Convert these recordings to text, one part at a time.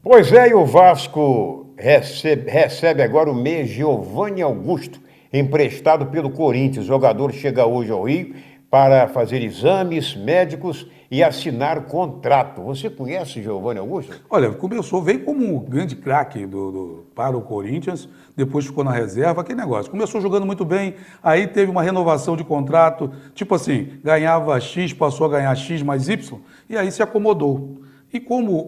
Pois é, e o Vasco recebe agora o meia Giovanni Augusto, emprestado pelo Corinthians. O jogador chega hoje ao Rio para fazer exames médicos e assinar o contrato. Você conhece Giovanni Augusto? Olha, veio como um grande craque para o Corinthians, depois ficou na reserva, aquele negócio. Começou jogando muito bem, aí teve uma renovação de contrato, tipo assim, ganhava X, passou a ganhar X mais Y, e aí se acomodou. E como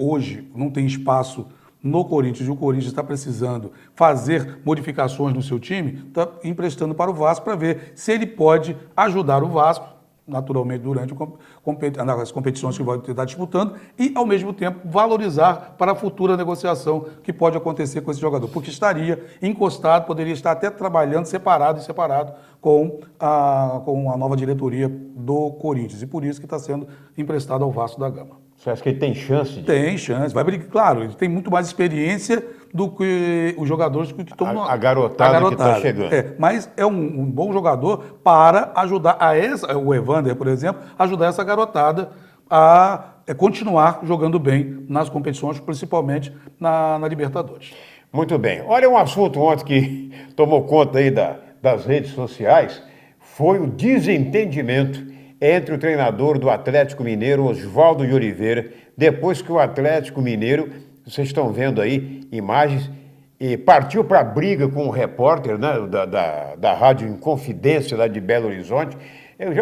hoje não tem espaço no Corinthians, e o Corinthians está precisando fazer modificações no seu time, está emprestando para o Vasco para ver se ele pode ajudar o Vasco, naturalmente, durante as competições que vai estar disputando, e, ao mesmo tempo, valorizar para a futura negociação que pode acontecer com esse jogador, porque estaria encostado, poderia estar até trabalhando separado com a nova diretoria do Corinthians, e por isso que está sendo emprestado ao Vasco da Gama. Você acha que ele tem chance de... Tem chance, vai brigar. Claro, ele tem muito mais experiência do que os jogadores que estão... A garotada que está chegando. Mas é um bom jogador para ajudar o Evander, por exemplo, ajudar essa garotada a continuar jogando bem nas competições, principalmente na Libertadores. Muito bem. Olha, um assunto ontem que tomou conta aí das redes sociais foi o desentendimento entre o treinador do Atlético Mineiro, Oswaldo de Oliveira, depois que o Atlético Mineiro, vocês estão vendo aí imagens, e partiu para a briga com o repórter, né, da Rádio Inconfidência lá de Belo Horizonte.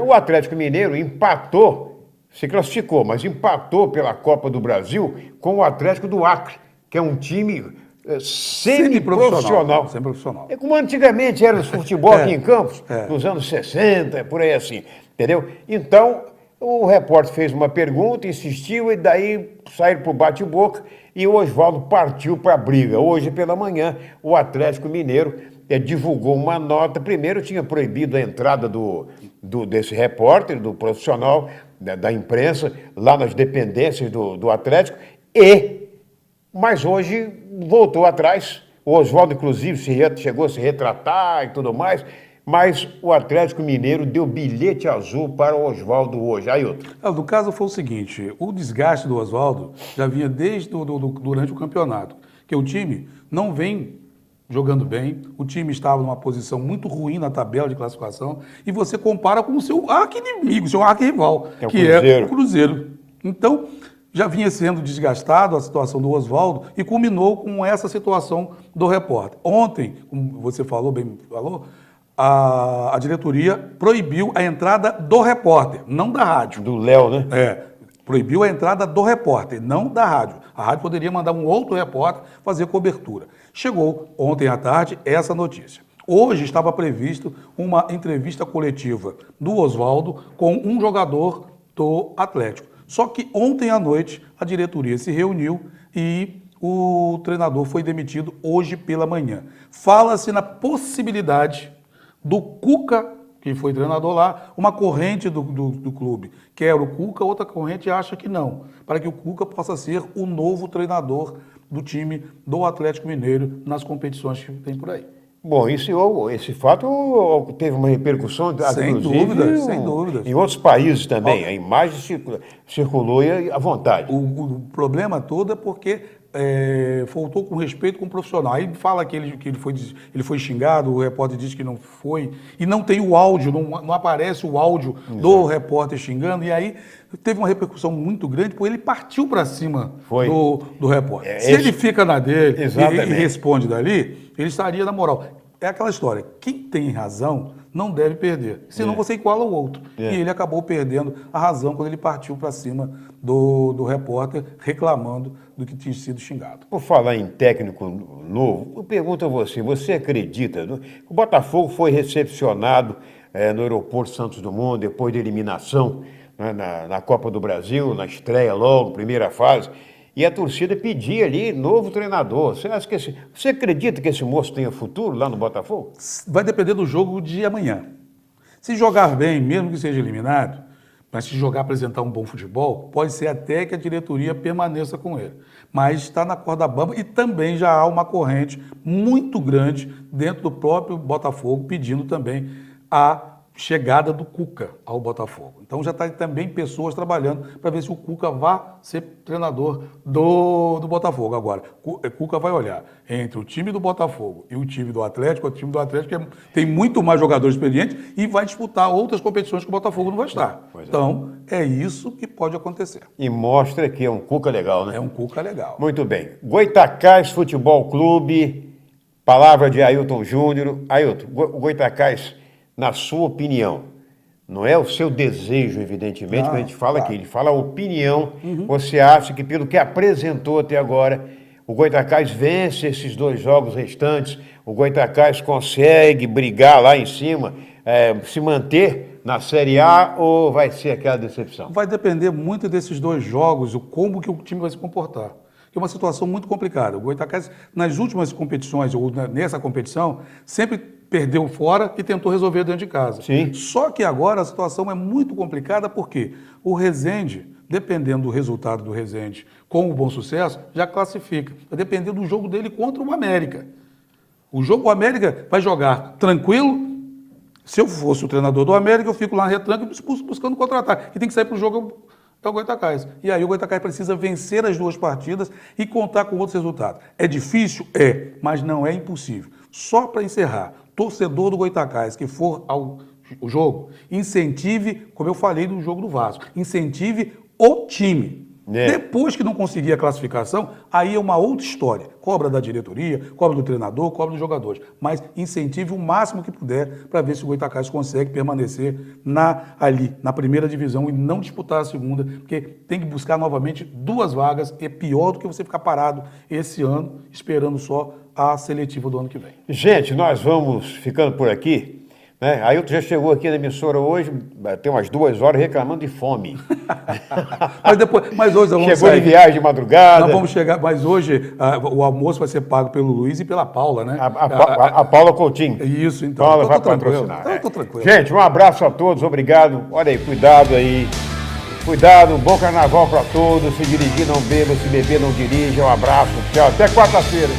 O Atlético Mineiro empatou, se classificou, mas empatou pela Copa do Brasil com o Atlético do Acre, que é um time semi-profissional. Semi-profissional. É como antigamente era o futebol aqui em Campos, nos anos 60, por aí assim. Entendeu? Então, o repórter fez uma pergunta, insistiu, e daí saíram para o bate-boca e o Oswaldo partiu para a briga. Hoje, pela manhã, o Atlético Mineiro divulgou uma nota. Primeiro, tinha proibido a entrada desse repórter, do profissional, da imprensa, lá nas dependências do Atlético, mas hoje voltou atrás. O Oswaldo, inclusive, chegou a se retratar e tudo mais. Mas o Atlético Mineiro deu bilhete azul para o Oswaldo hoje. Ailton. No caso foi o seguinte, o desgaste do Oswaldo já vinha durante o campeonato, que o time não vem jogando bem, o time estava numa posição muito ruim na tabela de classificação, e você compara com o seu arqui-inimigo, seu arqui-rival, que é o Cruzeiro. Então, já vinha sendo desgastado a situação do Oswaldo e culminou com essa situação do repórter. Ontem, como você falou, a diretoria proibiu a entrada do repórter, não da rádio. Do Léo, né? Proibiu a entrada do repórter, não da rádio. A rádio poderia mandar um outro repórter fazer cobertura. Chegou ontem à tarde essa notícia. Hoje estava previsto uma entrevista coletiva do Oswaldo com um jogador do Atlético. Só que ontem à noite a diretoria se reuniu e o treinador foi demitido hoje pela manhã. Fala-se na possibilidade do Cuca, que foi treinador lá, uma corrente do clube quer o Cuca, outra corrente acha que não, para que o Cuca possa ser o novo treinador do time do Atlético Mineiro nas competições que tem por aí. Bom, esse fato teve uma repercussão, sem dúvida. Em outros países também. A imagem circulou à vontade. O problema todo é porque faltou com respeito com o profissional. Aí fala que ele foi xingado, o repórter diz que não foi, e não tem o áudio, não aparece o áudio do repórter xingando, e aí teve uma repercussão muito grande, porque ele partiu para cima do repórter. Se ele fica na dele e responde dali, ele estaria na moral. É aquela história, quem tem razão não deve perder, senão você iguala o outro. E ele acabou perdendo a razão quando ele partiu para cima do repórter, reclamando do que tinha sido xingado. Por falar em técnico novo, eu pergunto a você acredita? O Botafogo foi recepcionado no aeroporto Santos Dumont, depois da eliminação, né, na Copa do Brasil, na estreia logo, primeira fase, e a torcida pedia ali novo treinador. Você acredita que esse moço tenha futuro lá no Botafogo? Vai depender do jogo de amanhã. Se jogar bem, mesmo que seja eliminado, mas se jogar, apresentar um bom futebol, pode ser até que a diretoria permaneça com ele. Mas está na corda bamba e também já há uma corrente muito grande dentro do próprio Botafogo pedindo também a chegada do Cuca ao Botafogo. Então já está também pessoas trabalhando para ver se o Cuca vai ser treinador do Botafogo. Agora, Cuca vai olhar entre o time do Botafogo e o time do Atlético. O time do Atlético tem muito mais jogadores experientes e vai disputar outras competições que o Botafogo não vai estar. Então, é isso que pode acontecer. E mostra que é um Cuca legal, né? É um Cuca legal. Muito bem. Goitacás Futebol Clube, palavra de Ailton Júnior. Ailton, o Goitacás, na sua opinião, não é o seu desejo, evidentemente, mas a gente fala aqui, ele fala a opinião. Você acha que, pelo que apresentou até agora, o Goitacás vence esses 2 jogos restantes, o Goitacás consegue brigar lá em cima, se manter na Série A, ou vai ser aquela decepção? Vai depender muito desses 2 jogos, o como que o time vai se comportar. É uma situação muito complicada. O Goitacás, nas últimas competições, ou nessa competição, sempre perdeu fora e tentou resolver dentro de casa. Sim. Só que agora a situação é muito complicada porque o Resende, dependendo do resultado do Resende com o Bom Sucesso, já classifica. Vai depender do jogo dele contra o América. O América vai jogar tranquilo. Se eu fosse o treinador do América, eu fico lá na retranca buscando contra-ataque. E tem que sair para o jogo o Goitacás. E aí o Goitacás precisa vencer as 2 partidas e contar com outros resultados. É difícil? É, mas não é impossível. Só para encerrar, torcedor do Goitacás que for ao jogo, incentive, como eu falei do jogo do Vasco, incentive o time. Depois que não conseguir a classificação, aí é uma outra história. Cobra da diretoria, cobra do treinador, cobra dos jogadores. Mas incentive o máximo que puder para ver se o Goitacás consegue permanecer ali, na primeira divisão e não disputar a segunda, porque tem que buscar novamente 2 vagas. É pior do que você ficar parado esse ano, esperando só a seletiva do ano que vem. Gente, nós vamos ficando por aqui. Né? Ailton já chegou aqui na emissora hoje, tem umas 2 horas reclamando de fome. mas hoje nós vamos Chegou de viagem de madrugada. Nós vamos chegar, mas hoje o almoço vai ser pago pelo Luiz e pela Paula, né? A Paula Coutinho. Isso, então. Paula vai patrocinar. Então, eu tô tranquilo. Gente, um abraço a todos, obrigado. Olha aí, cuidado aí. Cuidado, bom carnaval para todos. Se dirigir, não beba, se beber, não dirija. Um abraço, tchau. Até quarta-feira.